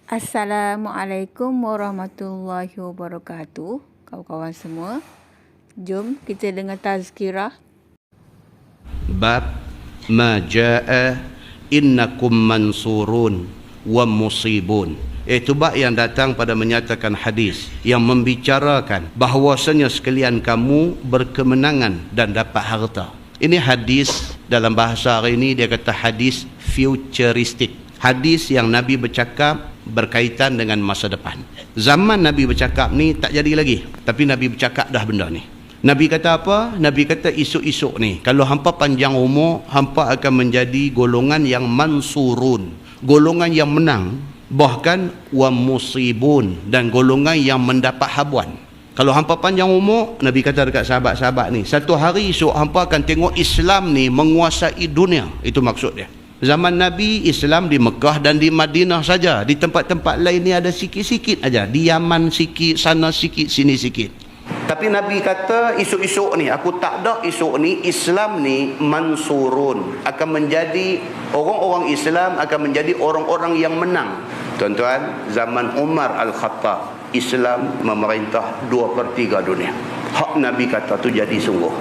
Assalamualaikum warahmatullahi wabarakatuh. Kawan-kawan semua, jom kita dengar tazkirah. Bab ma jaa innakum mansurun wa musibun. Itu bab yang datang pada menyatakan hadis yang membicarakan bahawasanya sekalian kamu berkemenangan dan dapat harta. Ini hadis dalam bahasa hari ini dia kata hadis futuristik. Hadis yang Nabi bercakap berkaitan dengan masa depan. Zaman Nabi bercakap ni tak jadi lagi, tapi Nabi bercakap dah benda ni. Nabi kata apa? Nabi kata esok-esok ni kalau hampa panjang umur, hampa akan menjadi golongan yang mansurun, golongan yang menang, bahkan wa musibun, dan golongan yang mendapat habuan. Kalau hampa panjang umur, Nabi kata dekat sahabat-sahabat ni, satu hari esok hampa akan tengok Islam ni menguasai dunia. Itu maksud dia. Zaman Nabi, Islam di Mekah dan di Madinah saja. Di tempat-tempat lain ni ada sikit-sikit aja. Di Yaman sikit, sana sikit, sini sikit. Tapi Nabi kata esok-esok ni, aku tak ada esok ni, Islam ni mansurun, akan menjadi, orang-orang Islam akan menjadi orang-orang yang menang. Tuan-tuan, zaman Umar Al-Khattab, Islam memerintah 2/3 dunia. Hak Nabi kata tu jadi sungguh.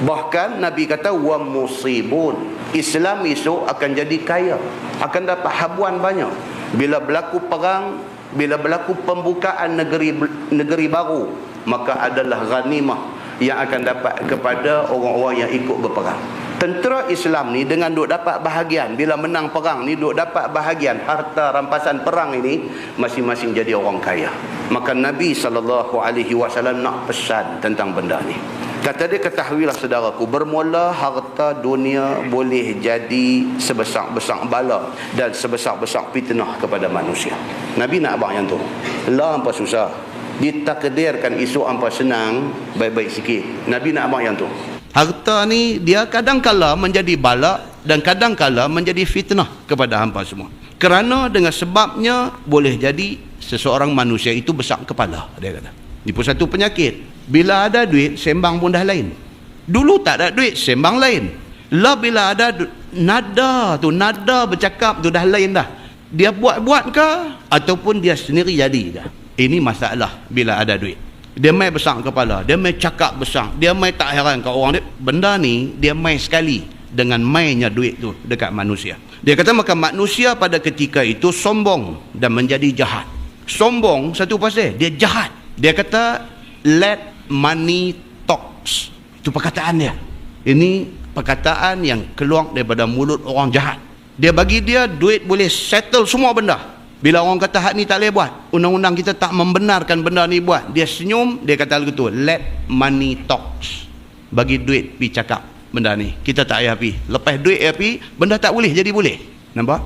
Bahkan Nabi kata wa musibun, Islam esok akan jadi kaya, akan dapat habuan banyak. Bila berlaku perang, bila berlaku pembukaan negeri baru, maka adalah ghanimah yang akan dapat kepada orang-orang yang ikut berperang. Tentera Islam ni dengan duk dapat bahagian, bila menang perang ni duk dapat bahagian harta rampasan perang ini, masing-masing jadi orang kaya. Maka Nabi SAW nak pesan tentang benda ni. Kata dia, ketahuilah saudaraku, bermula harta dunia boleh jadi sebesar-besar bala dan sebesar-besar fitnah kepada manusia. Nabi nak abang yang tu. Lah hampa susah. Ditakdirkan esok hampa senang, baik-baik sikit. Nabi nak abang yang tu. Harta ni dia kadang-kala menjadi bala dan kadang-kala menjadi fitnah kepada hampa semua. Kerana dengan sebabnya boleh jadi seseorang manusia itu besar kepala, dia kata. Ini pun satu penyakit. Bila ada duit, sembang pun dah lain. Dulu tak ada duit, sembang lain. Lah bila ada nada bercakap tu dah lain dah. Dia buat-buat ke ataupun dia sendiri jadi dah. Ini masalah bila ada duit. Dia main besar kepala, dia main cakap besar, dia main tak heran kat orang dia. Benda ni dia main sekali dengan mainnya duit tu dekat manusia. Dia kata maka manusia pada ketika itu sombong dan menjadi jahat. Sombong satu pasal, dia jahat. Dia kata let money talks. Itu perkataan dia. Ini perkataan yang keluar daripada mulut orang jahat. Dia bagi dia duit boleh settle semua benda. Bila orang kata hak ni tak boleh buat, undang-undang kita tak membenarkan benda ni buat, dia senyum, dia kata begitu, let money talks. Bagi duit pergi cakap benda ni, kita tak payah pergi. Lepas duit pergi, benda tak boleh jadi boleh. Nampak?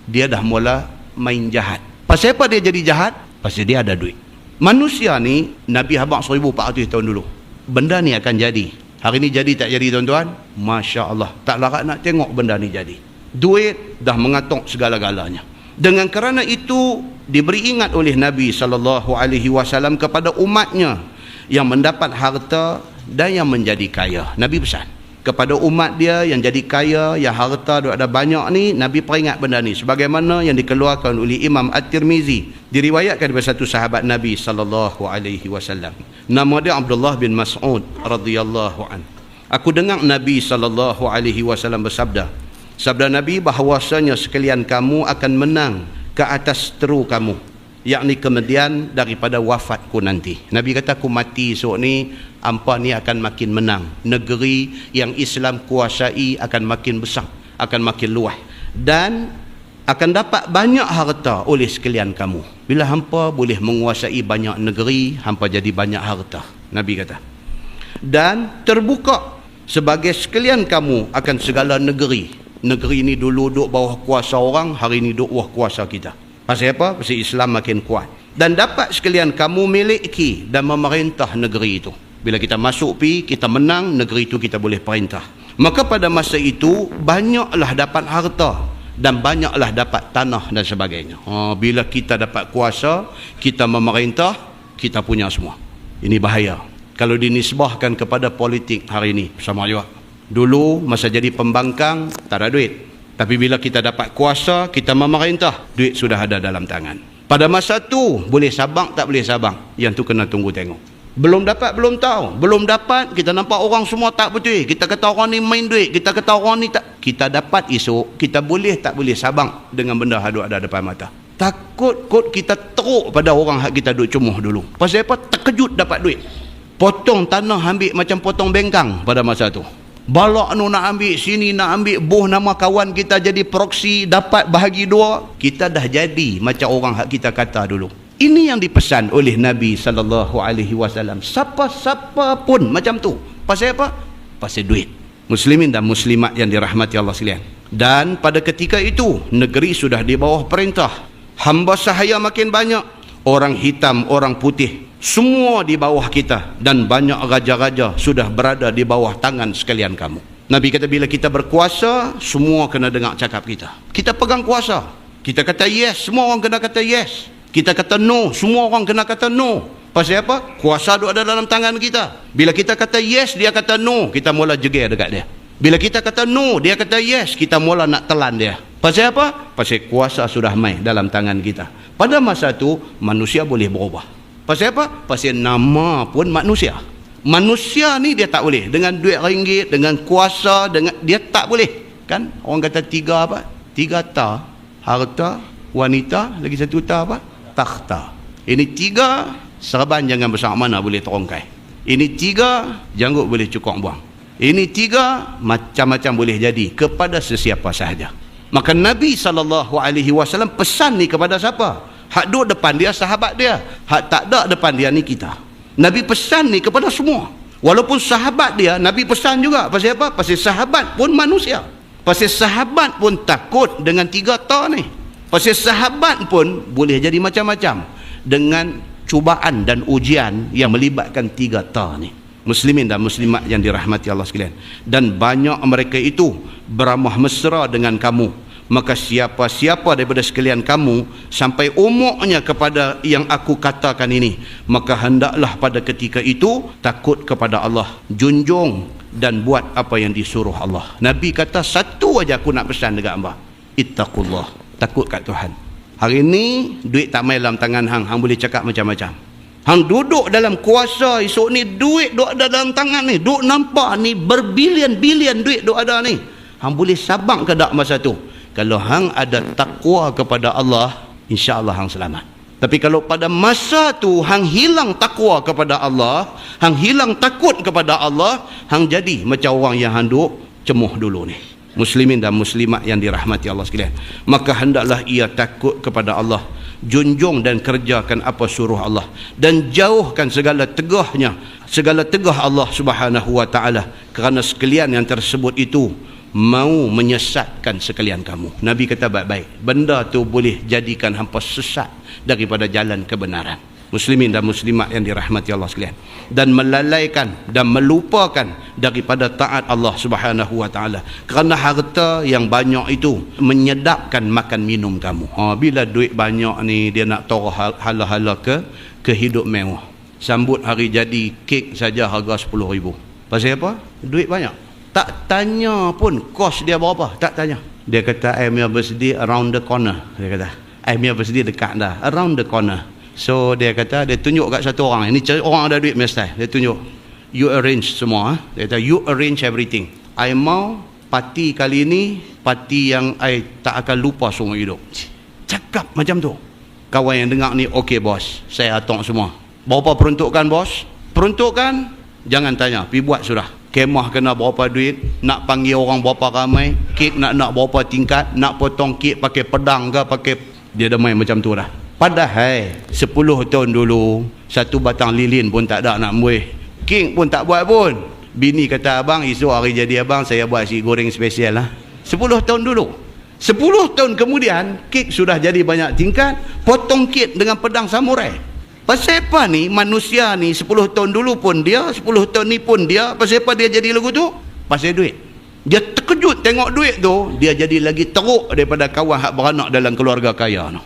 Dia dah mula main jahat. Pasal apa dia jadi jahat? Pasal dia ada duit. Manusia ni, Nabi habaq 1400 tahun dulu. Benda ni akan jadi. Hari ni jadi tak jadi tuan-tuan? Masya Allah. Tak larat nak tengok benda ni jadi. Duit dah mengatok segala-galanya. Dengan kerana itu diberi ingat oleh Nabi SAW kepada umatnya yang mendapat harta dan yang menjadi kaya. Nabi pesan kepada umat dia yang jadi kaya, yang harta ada banyak ni, Nabi peringat benda ni sebagaimana yang dikeluarkan oleh Imam At-Tirmizi, diriwayatkan daripada satu sahabat Nabi SAW. Nama dia Abdullah bin Mas'ud radhiyallahu an. Aku dengar Nabi SAW bersabda, sabda Nabi bahawasanya sekalian kamu akan menang ke atas teru kamu, yakni kemudian daripada wafatku nanti. Nabi kata aku mati esok ni, hampa ni akan makin menang. Negeri yang Islam kuasai akan makin besar, akan makin luas, dan akan dapat banyak harta oleh sekalian kamu. Bila hampa boleh menguasai banyak negeri, hampa jadi banyak harta, Nabi kata. Dan terbuka sebagai sekalian kamu akan segala negeri. Negeri ni dulu duk bawah kuasa orang, hari ni duk bawah kuasa kita. Pasal apa? Pasal Islam makin kuat. Dan dapat sekalian kamu miliki dan memerintah negeri itu. Bila kita masuk kita menang, negeri itu kita boleh perintah. Maka pada masa itu, banyaklah dapat harta dan banyaklah dapat tanah dan sebagainya. Bila kita dapat kuasa, kita memerintah, kita punya semua. Ini bahaya. Kalau dinisbahkan kepada politik hari ini, sama juga. Dulu masa jadi pembangkang tak ada duit, tapi bila kita dapat kuasa, kita memerintah, duit sudah ada dalam tangan. Pada masa tu boleh sabang tak boleh sabang, yang tu kena tunggu tengok. Belum dapat, belum tahu. Belum dapat, kita nampak orang semua tak betul, kita kata orang ni main duit, kita kata orang ni tak. Kita dapat esok, kita boleh tak boleh sabang dengan benda hadut ada depan mata. Takut kot kita teruk pada orang hak kita duk cemuh dulu. Pasal apa? Terkejut dapat duit. Potong tanah ambil macam potong bengkang pada masa tu. Balak nu nak ambil, sini nak ambil, boh nama kawan kita jadi proksi, dapat bahagi dua. Kita dah jadi macam orang hak kita kata dulu. Ini yang dipesan oleh Nabi SAW. Siapa-siapa pun macam tu. Pasal apa? Pasal duit. Muslimin dan muslimat yang dirahmati Allah sekalian. Dan pada ketika itu, negeri sudah di bawah perintah. Hamba sahaya makin banyak. Orang hitam, orang putih, semua di bawah kita. Dan banyak raja-raja sudah berada di bawah tangan sekalian kamu. Nabi kata bila kita berkuasa, semua kena dengar cakap kita. Kita pegang kuasa. Kita kata yes, semua orang kena kata yes. Kita kata no, semua orang kena kata no. Pasal apa? Kuasa ada dalam tangan kita. Bila kita kata yes, dia kata no, kita mula jeger dekat dia. Bila kita kata no, dia kata yes, kita mula nak telan dia. Pasal apa? Pasal kuasa sudah main dalam tangan kita. Pada masa tu, manusia boleh berubah. Pasal apa? Pasal nama pun manusia. Manusia ni dia tak boleh. Dengan duit ringgit, dengan kuasa, dengan dia tak boleh. Kan? Orang kata tiga apa? Tiga ta. Harta, wanita, lagi satu ta apa? Takhta. Ini tiga, serban jangan besar mana boleh terongkai. Ini tiga, janggut boleh cukup buang. Ini tiga, macam-macam boleh jadi kepada sesiapa sahaja. Maka Nabi SAW pesan ni kepada siapa? Hak duduk depan dia, sahabat dia. Hak tak ada depan dia ni kita. Nabi pesan ni kepada semua. Walaupun sahabat dia, Nabi pesan juga. Pasal apa? Pasal sahabat pun manusia. Pasal sahabat pun takut dengan tiga ta ni. Pasal sahabat pun boleh jadi macam-macam dengan cubaan dan ujian yang melibatkan tiga ta ni. Muslimin dan muslimat yang dirahmati Allah sekalian. Dan banyak mereka itu beramah mesra dengan kamu. Maka siapa-siapa daripada sekalian kamu sampai umurnya kepada yang aku katakan ini, maka hendaklah pada ketika itu takut kepada Allah, junjung dan buat apa yang disuruh Allah. Nabi kata satu aja aku nak pesan dekat hamba, ittaqullah, takut kat Tuhan. Hari ni duit tak main dalam tangan hang, hang boleh cakap macam-macam. Hang duduk dalam kuasa, esok ni duit duk ada dalam tangan ni, duk nampak ni berbilion-bilion duit duk ada ni. Hang boleh sabang ke tak masa tu? Kalau hang ada takwa kepada Allah, insya-Allah hang selamat. Tapi kalau pada masa tu hang hilang takwa kepada Allah, hang hilang takut kepada Allah, hang jadi macam orang yang hang duk cemuh dulu ni. Muslimin dan muslimat yang dirahmati Allah sekalian. Maka hendaklah ia takut kepada Allah, junjung dan kerjakan apa suruh Allah, dan jauhkan segala tegahnya, segala tegah Allah Subhanahu wa taala, kerana sekalian yang tersebut itu mau menyesatkan sekalian kamu. Nabi kata baik-baik, benda tu boleh jadikan hampa sesat daripada jalan kebenaran. Muslimin dan muslimat yang dirahmati Allah sekalian, dan melalaikan dan melupakan daripada taat Allah Subhanahu wa taala, kerana harta yang banyak itu menyedapkan makan minum kamu. Bila duit banyak ni dia nak taruh hala-hala ke hidup mewah. Sambut hari jadi kek saja harga 10,000. Pasal apa? Duit banyak. Tak tanya pun kos dia berapa, tak tanya. Dia kata I'm your birthday around the corner. Dia kata I'm your birthday dekat dah, around the corner. So dia kata, dia tunjuk kat satu orang, ini orang ada duit mesti. Dia tunjuk, you arrange semua. Dia kata you arrange everything. I mau parti kali ini, parti yang I tak akan lupa seumur hidup. Cakap macam tu. Kawan yang dengar ni, okey bos, saya atok semua. Berapa peruntukan bos? Peruntukan jangan tanya, pergi buat sudah. Kemah kena berapa duit, nak panggil orang berapa ramai, kek nak berapa tingkat, nak potong kek pakai pedang ke pakai, dia dah main macam tu dah. Padahal 10 tahun dulu satu batang lilin pun tak ada nak muih, kek pun tak buat pun. Bini kata abang, esok hari jadi abang saya buat nasi goreng spesial lah. 10 tahun dulu. 10 tahun kemudian kek sudah jadi banyak tingkat, potong kek dengan pedang samurai. Pasal apa ni manusia ni 10 tahun dulu pun dia, 10 tahun ni pun dia, pasal apa dia jadi lagu tu? Pasal duit. Dia terkejut tengok duit tu, dia jadi lagi teruk daripada kawan hak beranak dalam keluarga kaya tu.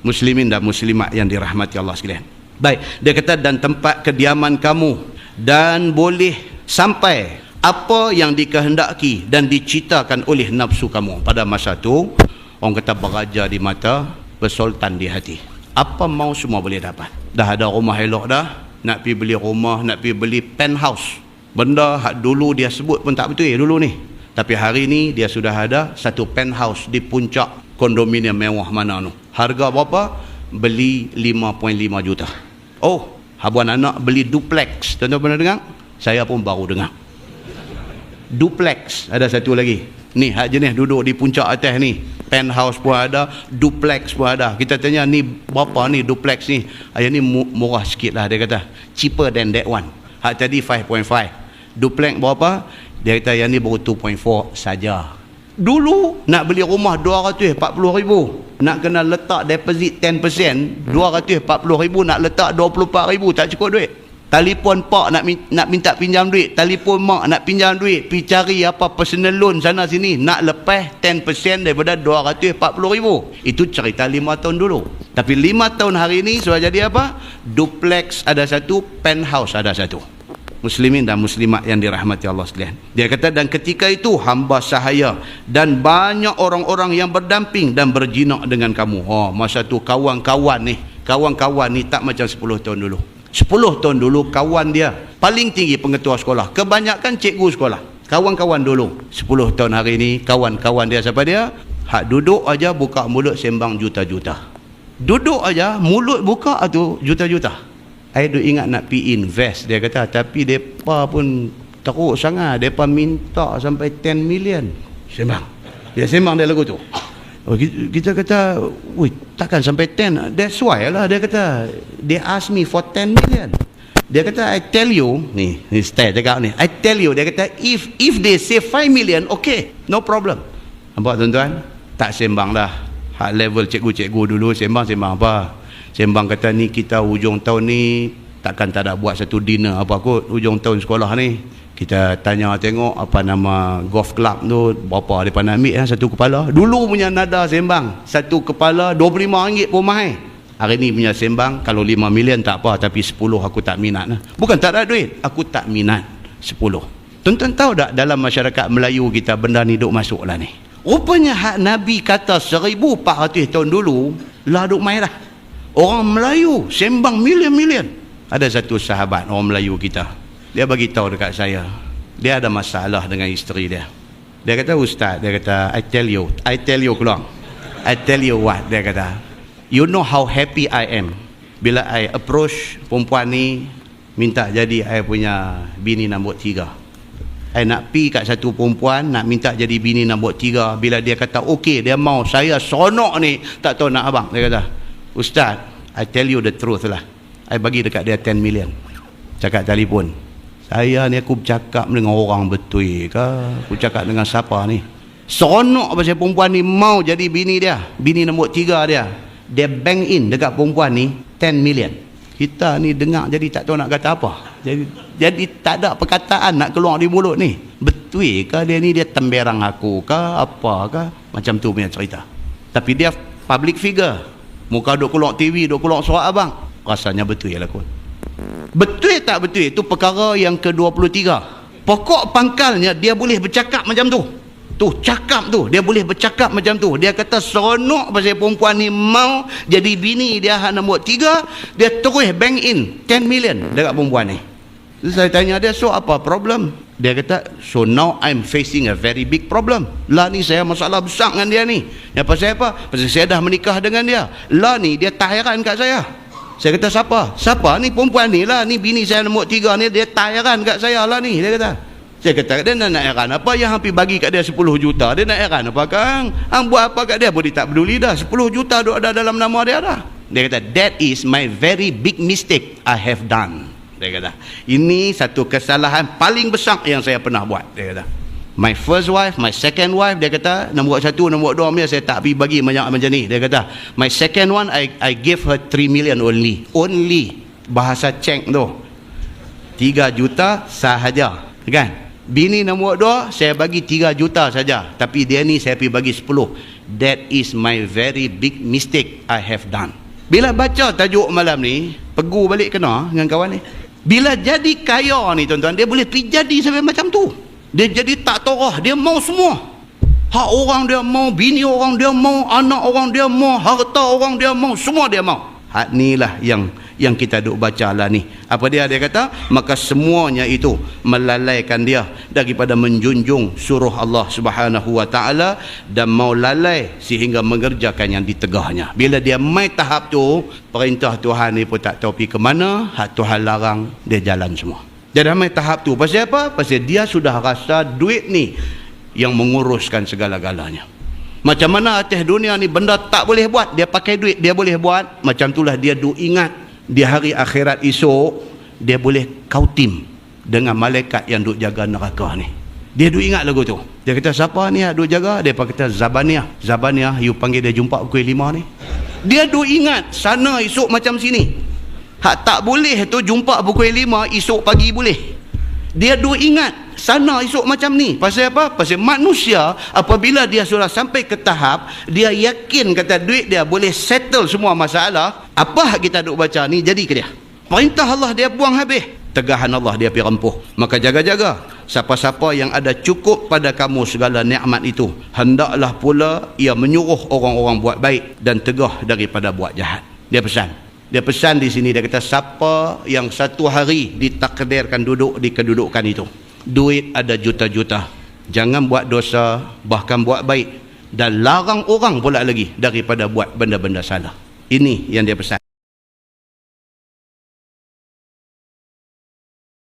Muslimin dan muslimat yang dirahmati Allah sekalian. Baik, dia kata dan tempat kediaman kamu, dan boleh sampai apa yang dikehendaki dan dicitakan oleh nafsu kamu. Pada masa tu orang kata beraja di mata, bersultan di hati. Apa mau semua boleh dapat. Dah ada rumah elok dah, nak pergi beli rumah, nak pergi beli penthouse. Benda hak dulu dia sebut pun tak betul dulu ni. Tapi hari ni dia sudah ada satu penthouse di puncak kondominium mewah mana tu. Harga berapa? Beli 5.5 juta. Oh, habuan anak beli duplex. Tuan-tuan pernah dengar? Saya pun baru dengar. Duplex ada satu lagi. Ni hak jenis duduk di puncak atas ni. Penthouse pun ada, duplex pun ada. Kita tanya ni berapa ni duplex ni? Ayah ni murah sikit lah dia kata. Cheaper than that one. Hak tadi 5.5. Duplex berapa? Dia kata yang ni baru 2.4 saja. Dulu nak beli rumah 240,000, nak kena letak deposit 10%, 240,000, nak letak 24,000, tak cukup duit. Telefon pak nak minta pinjam duit, telefon mak nak pinjam duit, pergi cari apa personal loan sana sini, nak lepas 10% daripada 240,000. Itu cerita 5 tahun dulu. Tapi 5 tahun hari ini sudah jadi apa? Duplex ada satu, penthouse ada satu. Muslimin dan muslimat yang dirahmati Allah sekalian. Dia kata, dan ketika itu hamba sahaya dan banyak orang-orang yang berdamping dan berjinak dengan kamu. Oh, masa tu kawan-kawan ni tak macam 10 tahun dulu. 10 tahun dulu kawan dia paling tinggi pengetua sekolah, kebanyakan cikgu sekolah. Kawan-kawan dulu. 10 tahun hari ni kawan-kawan dia siapa dia? Hak duduk aja buka mulut sembang juta-juta. Duduk aja mulut buka tu juta-juta. I do ingat nak pergi invest, dia kata, tapi mereka pun teruk sangat, mereka minta sampai 10 million sembang. Dia sembang dia lagu tu. Oh, kita kata, wih, takkan sampai 10. That's why lah, dia kata, they ask me for 10 million. Dia kata, I tell you, ni style cakap ni, I tell you, dia kata, if they say 5 million, okay, no problem. Nampak tuan-tuan? Tak sembang dah. Hak level cikgu-cikgu dulu sembang apa? Sembang kata ni kita hujung tahun ni takkan tak ada buat satu dinner apa kot hujung tahun sekolah ni. Kita tanya tengok apa nama golf club tu, berapa mereka nak ambil satu kepala. Dulu punya nada sembang satu kepala RM25 pun mahal. Hari ni punya sembang kalau 5 million tak apa, tapi 10 aku tak minat lah. Bukan tak ada duit, aku tak minat 10. Tuan-tuan tahu tak dalam masyarakat Melayu kita benda ni duk masuk lah ni. Rupanya hak Nabi kata 1400 tahun dulu lah duk main lah. Orang Melayu sembang million-million. Ada satu sahabat orang Melayu kita, dia bagi tahu dekat saya, dia ada masalah dengan isteri dia. Dia kata, Ustaz, dia kata, I tell you keluar, I tell you what, dia kata, you know how happy I am bila I approach perempuan ni minta jadi I punya bini nombor 3. I nak pi kat satu perempuan nak minta jadi bini nombor 3. Bila dia kata okey, dia mau, saya seronok ni, tak tahu nak abang. Dia kata, Ustaz, I tell you the truth lah, I bagi dekat dia 10 million. Cakap telefon, saya ni aku bercakap dengan orang betul ke? Aku cakap dengan siapa ni? Seronok pasal perempuan ni mau jadi bini dia, bini nombor 3 dia. Dia bank in dekat perempuan ni 10 million. Kita ni dengar jadi tak tahu nak kata apa. Jadi tak ada perkataan nak keluar di mulut ni. Betul ke dia ni, dia temberang aku ke apa ke? Macam tu punya cerita. Tapi dia public figure. Muka duk keluar TV, duk keluar surat abang. Rasanya betul ya lah kot. Betul tak betul, itu perkara yang ke-23. Pokok pangkalnya dia boleh bercakap macam tu. Tu cakap tu, dia boleh bercakap macam tu. Dia kata seronok pasal perempuan ni mau jadi bini dia hak nombor 3, dia terus bank in 10 million dekat perempuan ni. Saya tanya dia, so apa problem? Dia kata, so now I'm facing a very big problem. Lah ni saya masalah besar dengan dia ni. Yang pasal apa? Pasal saya dah menikah dengan dia. Lah ni dia tak heran kat saya. Saya kata, siapa ni perempuan ni lah, ni bini saya nombor 3 ni, dia tak heran kat saya lah ni. Dia kata, saya kata, dia nak heran apa yang hampir bagi kat dia 10 juta. Dia nak heran apa kang? Hang buat apa kat dia pun dia tak peduli dah. 10 juta duk ada dalam nama dia dah. Dia kata, that is my very big mistake I have done. Dia kata, ini satu kesalahan paling besar yang saya pernah buat. Dia kata, my first wife, my second wife, dia kata, nombor 1, nombor 2 dia saya tak pergi bagi macam ni. Dia kata, my second one I gave her 3 million only. Bahasa ceng tu 3 juta sahaja, kan? Bini nombor 2 saya bagi 3 juta saja, tapi dia ni saya pergi bagi 10. That is my very big mistake I have done. Bila baca tajuk malam ni, pegu balik kena dengan kawan ni. Bila jadi kaya ni tuan-tuan, dia boleh pergi jadi sampai macam tu. Dia jadi tak torah, dia mau semua. Hak orang dia mau, bini orang dia mau, anak orang dia mau, harta orang dia mau, semua dia mau. Hak ni lah yang kita duk baca lah ni. Apa dia kata? Maka semuanya itu melalaikan dia daripada menjunjung suruh Allah Subhanahu wa taala dan mau lalai sehingga mengerjakan yang ditegahnya. Bila dia mai tahap tu, perintah Tuhan ni pun tak tahu pergi ke mana, hak Tuhan larang dia jalan semua. Dia dah mai tahap tu. Pasal apa? Pasal dia sudah rasa duit ni yang menguruskan segala-galanya. Macam mana atas dunia ni benda tak boleh buat, dia pakai duit dia boleh buat. Macam itulah dia duk ingat di hari akhirat esok dia boleh kautim dengan malaikat yang duk jaga neraka ni. Dia duk ingat lagu tu. Dia kata siapa ni yang duk jaga? Dia kata Zabaniah. Zabaniah, you panggil dia jumpa pukul 5 ni. Dia duk ingat sana esok macam sini. Hak tak boleh tu jumpa pukul 5 esok pagi boleh. Dia duk ingat sana esok macam ni. Pasal apa? Pasal manusia apabila dia sudah sampai ke tahap dia yakin kata duit dia boleh settle semua masalah, apa kita duk baca ni jadi ke dia. Perintah Allah dia buang habis, tegahan Allah dia pergi rempuh. Maka jaga-jaga siapa-siapa yang ada cukup pada kamu segala nikmat itu, hendaklah pula ia menyuruh orang-orang buat baik dan tegah daripada buat jahat. Dia pesan di sini, dia kata siapa yang satu hari ditakdirkan duduk di kedudukan itu, duit ada juta-juta, jangan buat dosa, bahkan buat baik, dan larang orang pula lagi daripada buat benda-benda salah. Ini yang dia pesan.